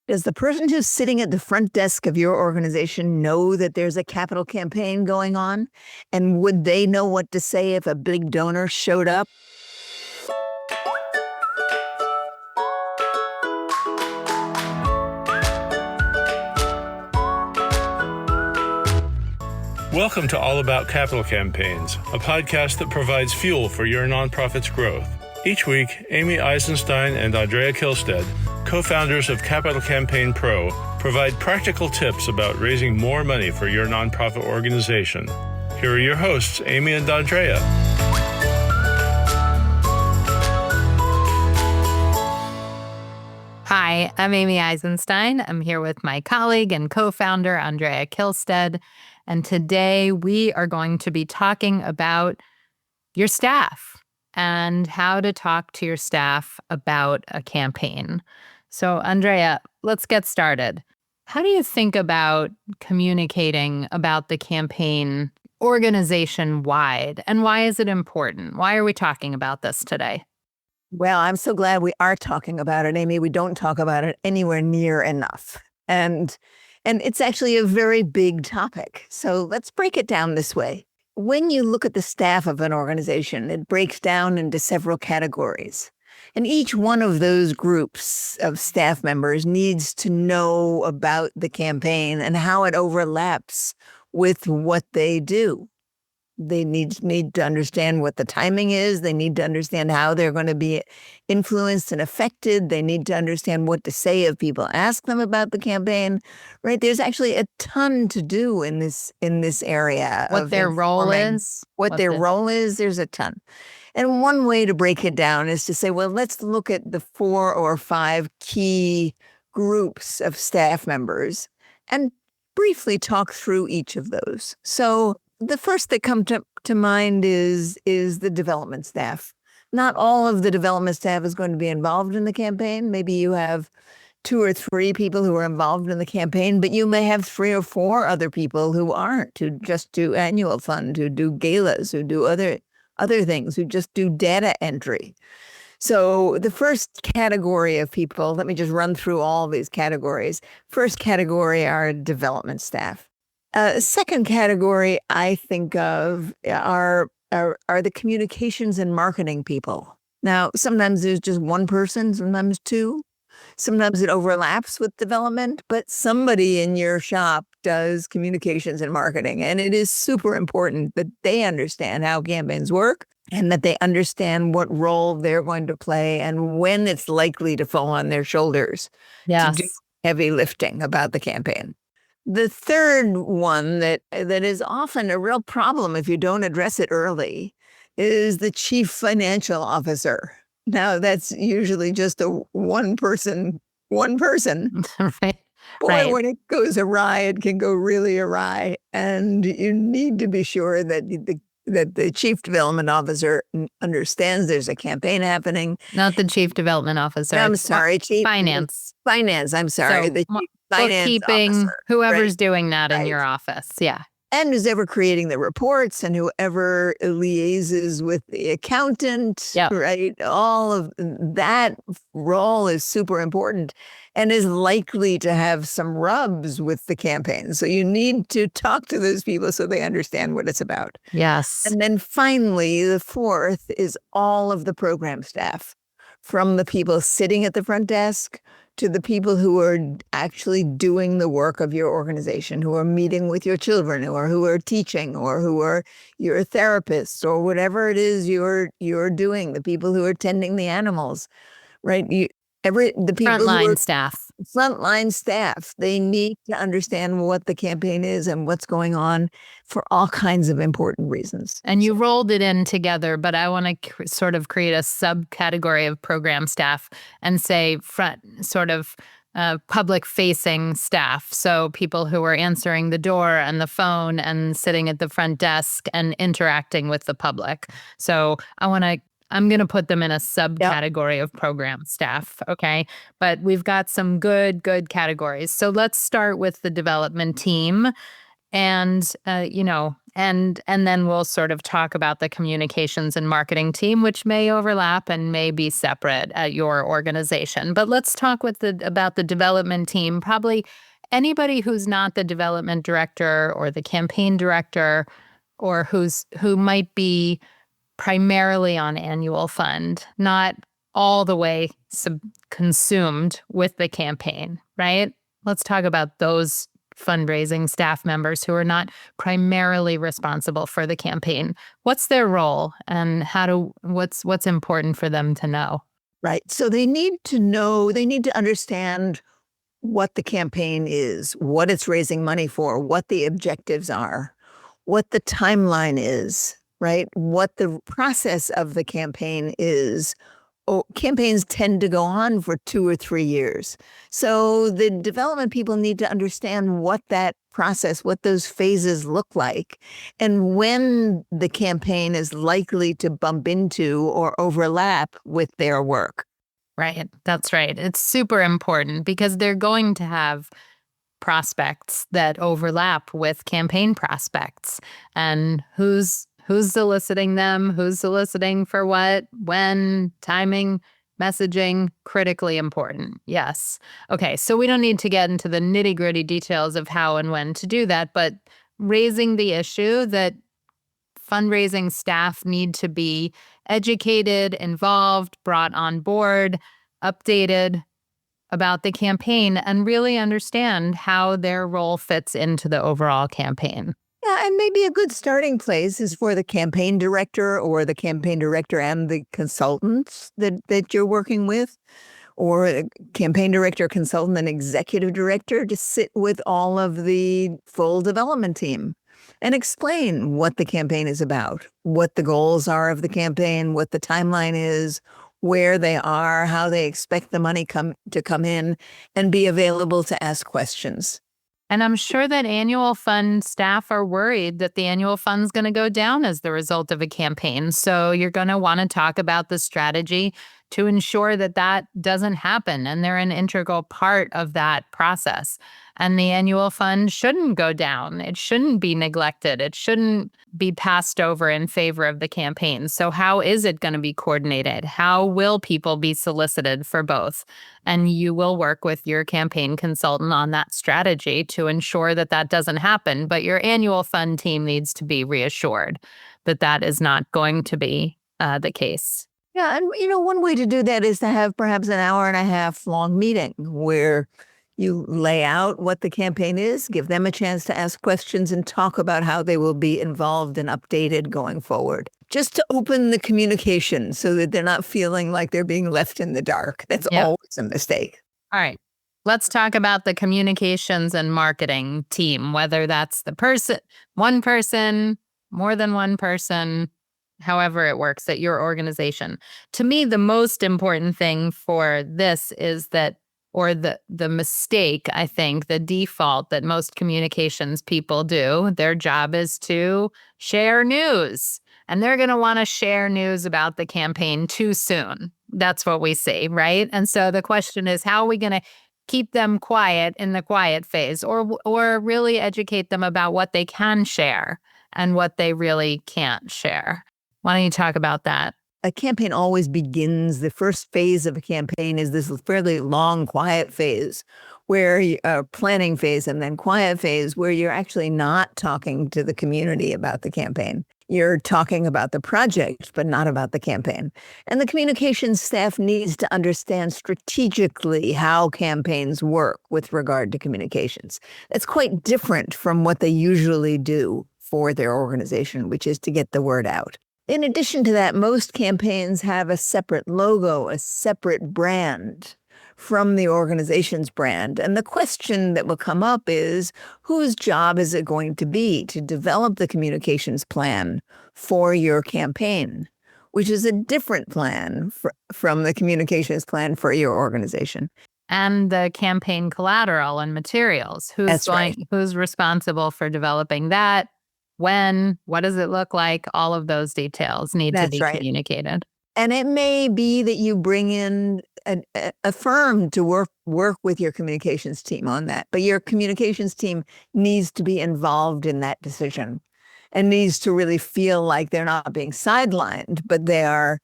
Does the person who's sitting at the front desk of your organization know that there's a capital campaign going on? And would they know what to say if a big donor showed up? Welcome to All About Capital Campaigns, a podcast that provides fuel for your nonprofit's growth. Each week, Amy Eisenstein and Andrea Kihlstedt, co-founders of Capital Campaign Pro, provide practical tips about raising more money for your nonprofit organization. Here are your hosts, Amy and Andrea. Hi, I'm Amy Eisenstein. I'm here with my colleague and co-founder, Andrea Kihlstedt. And today we are going to be talking about your staff and how to talk to your staff about a campaign. So, Andrea, let's get started. How do you think about communicating about the campaign organization-wide? And why is it important? Why are we talking about this today? Well, I'm so glad we are talking about it, Amy. We don't talk about it anywhere near enough. And it's actually a very big topic. So let's break it down this way. When you look at the staff of an organization, it breaks down into several categories. And each one of those groups of staff members needs to know about the campaign and how it overlaps with what they do. They need to understand what the timing is. They need to understand how they're going to be influenced and affected. They need to understand what to say if people ask them about the campaign, right? There's actually a ton to do in this area. What their role is. What their role is, there's a ton. And one way to break it down is to say, well, let's look at the 4 or 5 key groups of staff members and briefly talk through each of those. So the first that comes to mind is the development staff. Not all of the development staff is going to be involved in the campaign. Maybe you have 2 or 3 people who are involved in the campaign, but you may have 3 or 4 other people who aren't, who just do annual fund, who do galas, who do other things, who just do data entry. So the first category of people, let me just run through all these categories. First category are development staff. Second category I think of are the communications and marketing people. Now, sometimes there's just one person, sometimes 2. Sometimes it overlaps with development, but somebody in your shop does communications and marketing. And it is super important that they understand how campaigns work and that they understand what role they're going to play and when it's likely to fall on their shoulders to do heavy lifting about the campaign. The third one that is often a real problem if you don't address it early is the chief financial officer. Now, that's usually just a one person. Right. Boy, when it goes awry, it can go really awry. And you need to be sure that the chief development officer understands there's a campaign happening. Not the chief development officer. I'm sorry, chief finance. Finance, I'm sorry. So, the chief finance bookkeeping, officer. whoever's doing that in Right. your office. Yeah. And who's ever creating the reports and whoever liaises with the accountant, right? All of that role is super important and is likely to have some rubs with the campaign. So you need to talk to those people so they understand what it's about. Yes. And then finally, the fourth is all of the program staff, from the people sitting at the front desk to the people who are actually doing the work of your organization, who are meeting with your children, or who are teaching, or who are your therapists, or whatever it is you're doing, the people who are tending the animals, right? The people frontline staff, they need to understand what the campaign is and what's going on for all kinds of important reasons. And you rolled it in together, but I want to sort of create a subcategory of program staff and say public-facing staff. So people who are answering the door and the phone and sitting at the front desk and interacting with the public. So I'm going to put them in a subcategory of program staff, okay? But we've got some good categories. So let's start with the development team. And, And then we'll sort of talk about the communications and marketing team, which may overlap and may be separate at your organization. But let's talk about the development team. Probably anybody who's not the development director or the campaign director, or who might be primarily on annual fund, not all the way consumed with the campaign, right? Let's talk about those fundraising staff members who are not primarily responsible for the campaign. What's their role, and what's important for them to know? Right. So they need to understand what the campaign is, what it's raising money for, what the objectives are, what the timeline is, right? What the process of the campaign is. Campaigns tend to go on for 2 or 3 years. So the development people need to understand what that process, what those phases look like, and when the campaign is likely to bump into or overlap with their work. Right. That's right. It's super important because they're going to have prospects that overlap with campaign prospects. And who's soliciting them, who's soliciting for what, when, timing, messaging, critically important. Yes. Okay, so we don't need to get into the nitty-gritty details of how and when to do that, but raising the issue that fundraising staff need to be educated, involved, brought on board, updated about the campaign, and really understand how their role fits into the overall campaign. Yeah, and maybe a good starting place is for the campaign director or the campaign director and the consultants that you're working with, or a campaign director, consultant, and executive director to sit with all of the full development team and explain what the campaign is about, what the goals are of the campaign, what the timeline is, where they are, how they expect the money to come in, and be available to ask questions. And I'm sure that annual fund staff are worried that the annual fund's going to go down as the result of a campaign. So you're going to want to talk about the strategy to ensure that that doesn't happen. And they're an integral part of that process. And the annual fund shouldn't go down. It shouldn't be neglected. It shouldn't be passed over in favor of the campaign. So how is it going to be coordinated? How will people be solicited for both? And you will work with your campaign consultant on that strategy to ensure that that doesn't happen. But your annual fund team needs to be reassured that that is not going to be the case. Yeah, and one way to do that is to have perhaps an hour and a half long meeting where you lay out what the campaign is, give them a chance to ask questions, and talk about how they will be involved and updated going forward. Just to open the communication so that they're not feeling like they're being left in the dark. That's always a mistake. All right. Let's talk about the communications and marketing team, whether that's one person, more than one person, however it works at your organization. To me, the most important thing for this is that, or the mistake, I think, the default that most communications people do, their job is to share news. And they're going to want to share news about the campaign too soon. That's what we see, right? And so the question is, how are we going to keep them quiet in the quiet phase, or really educate them about what they can share and what they really can't share? Why don't you talk about that? A campaign always begins, the first phase of a campaign is this fairly long, quiet phase where planning phase, and then quiet phase where you're actually not talking to the community about the campaign. You're talking about the project, but not about the campaign. And the communications staff needs to understand strategically how campaigns work with regard to communications. That's quite different from what they usually do for their organization, which is to get the word out. In addition to that, most campaigns have a separate logo, a separate brand from the organization's brand. And the question that will come up is, whose job is it going to be to develop the communications plan for your campaign, which is a different plan from the communications plan for your organization. And the campaign collateral and materials. Who's responsible for developing that? When, what does it look like? All of those details need to be communicated. And it may be that you bring in a firm to work with your communications team on that, but your communications team needs to be involved in that decision. and needs to really feel like they're not being sidelined, but they are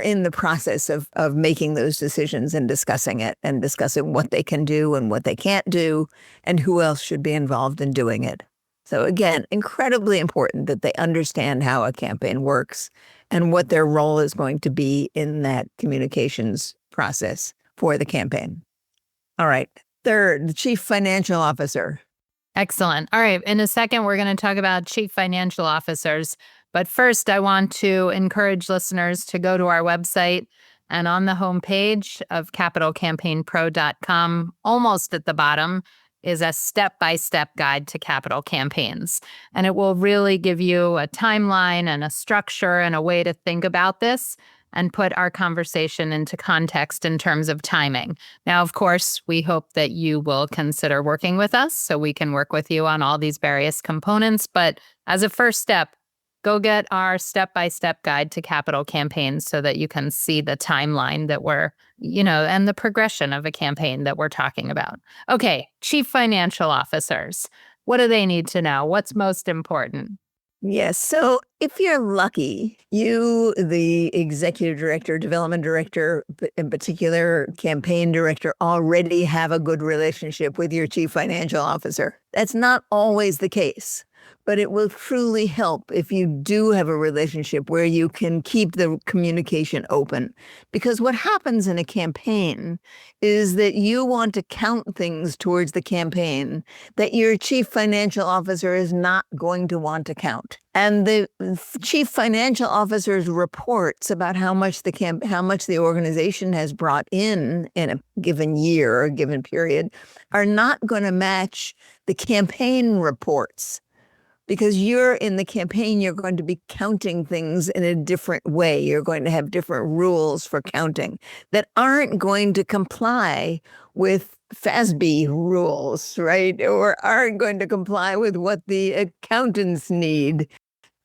in the process of making those decisions and discussing it and discussing what they can do and what they can't do and who else should be involved in doing it. So again, incredibly important that they understand how a campaign works and what their role is going to be in that communications process for the campaign. All right. Third, the chief financial officer. Excellent. All right. In a second, we're going to talk about chief financial officers. But first, I want to encourage listeners to go to our website, and on the homepage of capitalcampaignpro.com, almost at the bottom, is a step-by-step guide to capital campaigns. And it will really give you a timeline and a structure and a way to think about this and put our conversation into context in terms of timing. Now, of course, we hope that you will consider working with us so we can work with you on all these various components. But as a first step, go get our step-by-step guide to capital campaigns so that you can see the timeline that we're, and the progression of a campaign that we're talking about. Okay, chief financial officers. What do they need to know? What's most important? Yes. So if you're lucky, you, the executive director, development director, in particular, campaign director, already have a good relationship with your chief financial officer. That's not always the case, but it will truly help if you do have a relationship where you can keep the communication open. Because what happens in a campaign is that you want to count things towards the campaign that your chief financial officer is not going to want to count. And the chief financial officer's reports about how much the organization has brought in a given year or a given period are not going to match the campaign reports. Because you're in the campaign, you're going to be counting things in a different way. You're going to have different rules for counting that aren't going to comply with FASB rules, right? Or aren't going to comply with what the accountants need.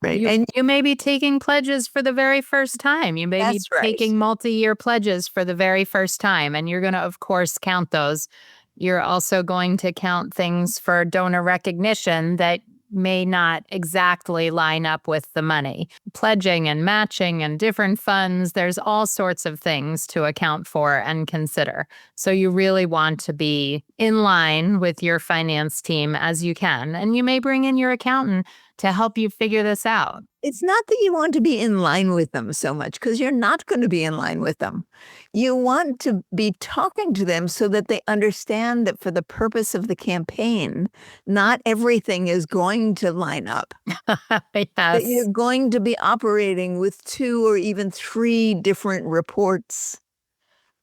Right. And you may be taking pledges for the very first time. You may be taking multi-year pledges for the very first time. And you're going to, of course, count those. You're also going to count things for donor recognition that may not exactly line up with the money. Pledging and matching and different funds, there's all sorts of things to account for and consider. So you really want to be in line with your finance team as you can. And you may bring in your accountant to help you figure this out. It's not that you want to be in line with them so much, because you're not going to be in line with them. You want to be talking to them so that they understand that for the purpose of the campaign, not everything is going to line up. Yes. That you're going to be operating with 2 or even 3 different reports.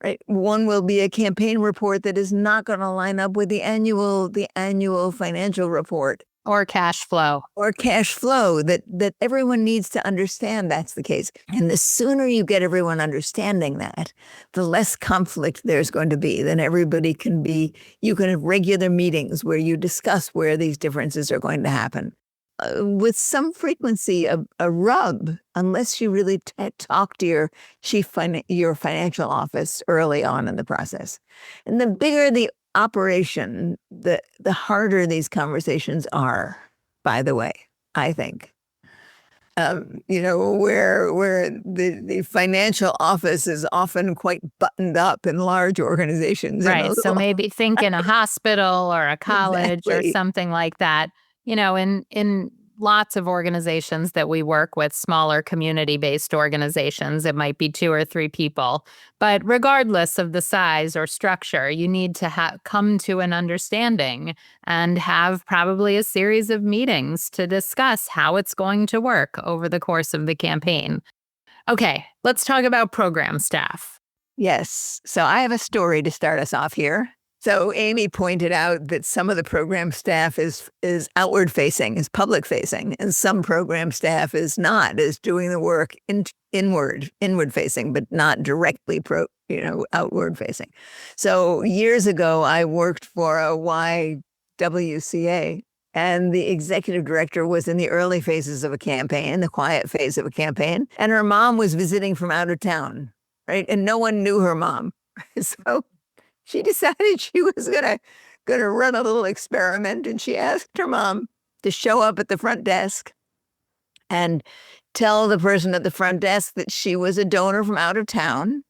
Right. One will be a campaign report that is not going to line up with the annual financial report. Or cash flow. That everyone needs to understand that's the case. And the sooner you get everyone understanding that, the less conflict there's going to be. Then you can have regular meetings where you discuss where these differences are going to happen. With some frequency, a rub, unless you really talk to your financial office early on in the process. And the bigger the operation, the harder these conversations are, by the way, I think. Where the financial office is often quite buttoned up in large organizations. Right. So maybe think in a hospital or a college or something like that. In lots of organizations that we work with, smaller community-based organizations, it might be 2 or 3 people. But regardless of the size or structure, you need to come to an understanding and have probably a series of meetings to discuss how it's going to work over the course of the campaign. Okay, let's talk about program staff. Yes. So I have a story to start us off here. So Amy pointed out that some of the program staff is outward facing, is public facing, and some program staff is not, is doing the work inward facing, but not directly outward facing. So years ago, I worked for a YWCA, and the executive director was in the early phases of a campaign, the quiet phase of a campaign, and her mom was visiting from out of town, right? And no one knew her mom. So she decided she was gonna run a little experiment, and she asked her mom to show up at the front desk and tell the person at the front desk that she was a donor from out of town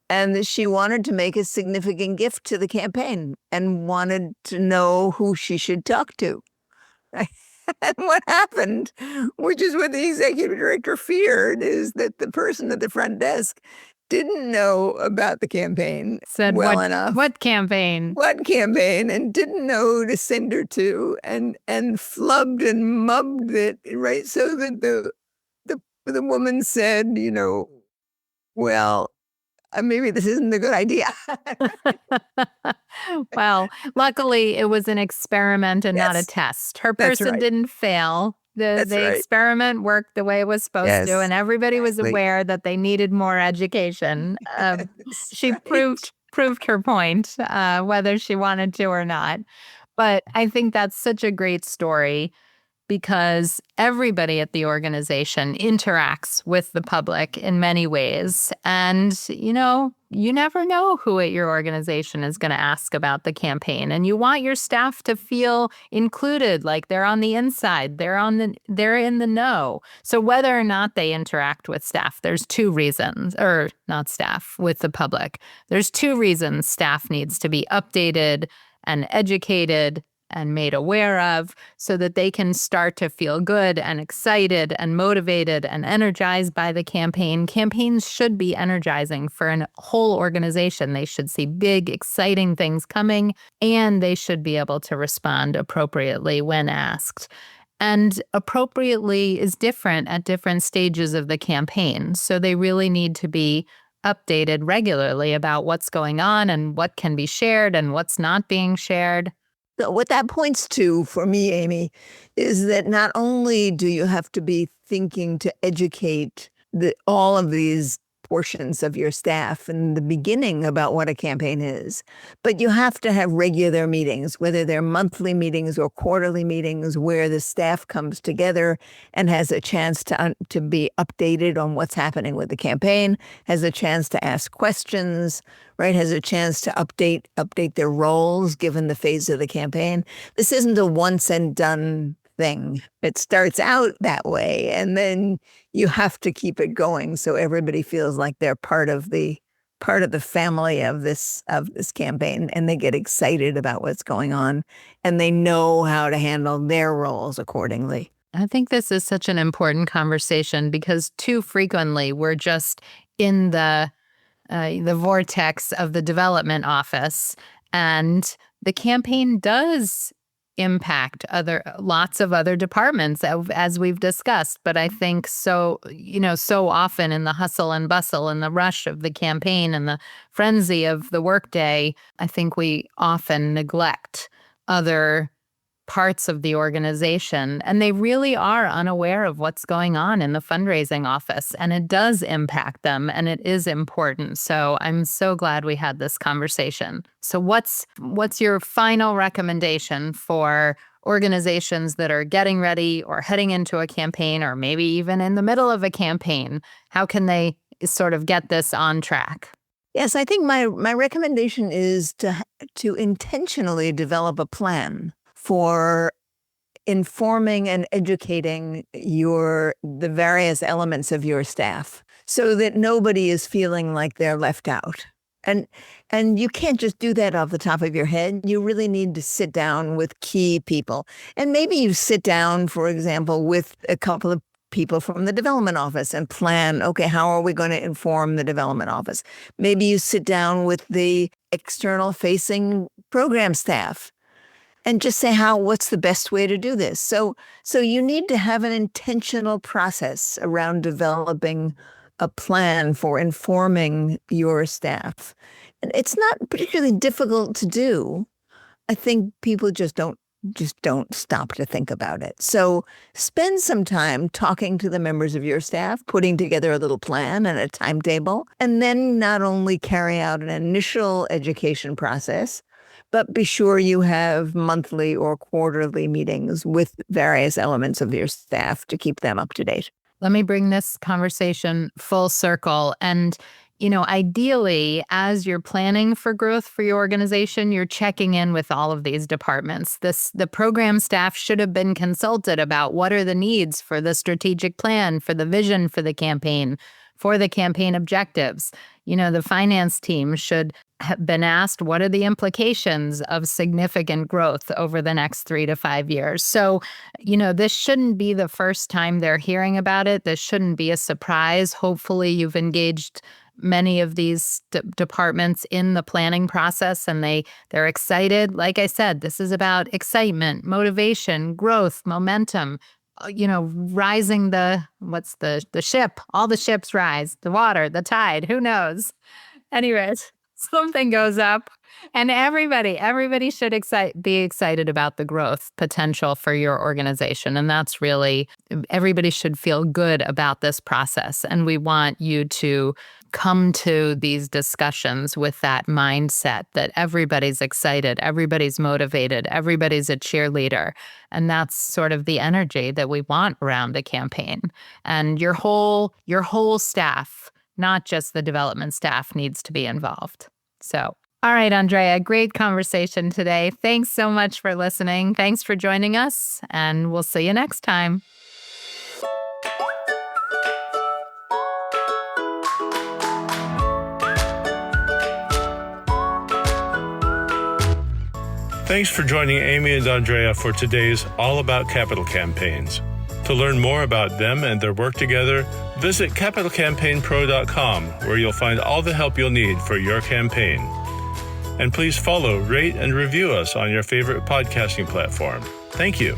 and that she wanted to make a significant gift to the campaign and wanted to know who she should talk to. And what happened, which is what the executive director feared, is that the person at the front desk didn't know about the campaign Said, well what, enough. What campaign? What campaign? And didn't know who to send her to, and flubbed and mubbed it, right? So that the woman said, well, maybe this isn't a good idea. Well, luckily it was an experiment and not a Yes, test. Her that's person right. didn't fail. The Right. experiment worked the way it was supposed Yes, to, and everybody was exactly. aware that they needed more education. She Right. proved her point, whether she wanted to or not. But I think that's such a great story because everybody at the organization interacts with the public in many ways. And, you never know who at your organization is going to ask about the campaign. And you want your staff to feel included, like they're on the inside, they're in the know. So whether or not they interact with staff, there's two reasons, or not staff, with the public. There's two reasons staff needs to be updated and educated and made aware of so that they can start to feel good and excited and motivated and energized by the campaign. Campaigns should be energizing for a whole organization. They should see big, exciting things coming, and they should be able to respond appropriately when asked. And appropriately is different at different stages of the campaign. So they really need to be updated regularly about what's going on and what can be shared and what's not being shared. So what that points to for me, Amy, is that not only do you have to be thinking to educate all of these portions of your staff in the beginning about what a campaign is, but you have to have regular meetings, whether they're monthly meetings or quarterly meetings, where the staff comes together and has a chance to be updated on what's happening with the campaign, has a chance to ask questions, right? Has a chance to update their roles given the phase of the campaign. This isn't a once and done thing. It starts out that way, and then you have to keep it going so everybody feels like they're part of the family of this campaign, and they get excited about what's going on, and they know how to handle their roles accordingly. I think this is such an important conversation because too frequently we're just in the vortex of the development office, and the campaign does impact lots of other departments, as we've discussed. But I think so often in the hustle and bustle and the rush of the campaign and the frenzy of the workday, I think we often neglect other parts of the organization, and they really are unaware of what's going on in the fundraising office, and it does impact them, and it is important. So I'm so glad we had this conversation. So what's your final recommendation for organizations that are getting ready or heading into a campaign, or maybe even in the middle of a campaign? How can they sort of get this on track? Yes, I think my recommendation is to intentionally develop a plan for informing and educating the various elements of your staff so that nobody is feeling like they're left out. And you can't just do that off the top of your head. You really need to sit down with key people. And maybe you sit down, for example, with a couple of people from the development office and plan, okay, how are we going to inform the development office? Maybe you sit down with the external facing program staff and just say what's the best way to do this? So you need to have an intentional process around developing a plan for informing your staff. And it's not particularly difficult to do. I think people just don't stop to think about it. So spend some time talking to the members of your staff, putting together a little plan and a timetable, and then not only carry out an initial education process, but be sure you have monthly or quarterly meetings with various elements of your staff to keep them up to date. Let me bring this conversation full circle. And, Ideally, as you're planning for growth for your organization, you're checking in with all of these departments. The program staff should have been consulted about what are the needs for the strategic plan, for the vision for the campaign, for the campaign objectives. The finance team should have been asked, what are the implications of significant growth over the next 3 to 5 years? So, this shouldn't be the first time they're hearing about it. This shouldn't be a surprise. Hopefully, you've engaged many of these departments in the planning process, and they're excited. Like I said, this is about excitement, motivation, growth, momentum. Rising the ship. All the ships rise, the water, the tide, who knows? Anyways, something goes up, and everybody should be excited about the growth potential for your organization. And that's really, everybody should feel good about this process. And we want you to come to these discussions with that mindset that everybody's excited, everybody's motivated, everybody's a cheerleader. And that's sort of the energy that we want around a campaign. And your whole staff, not just the development staff, needs to be involved. So, all right, Andrea, great conversation today. Thanks so much for listening. Thanks for joining us, and we'll see you next time. Thanks for joining Amy and Andrea for today's All About Capital Campaigns. To learn more about them and their work together, visit capitalcampaignpro.com, where you'll find all the help you'll need for your campaign. And please follow, rate, and review us on your favorite podcasting platform. Thank you.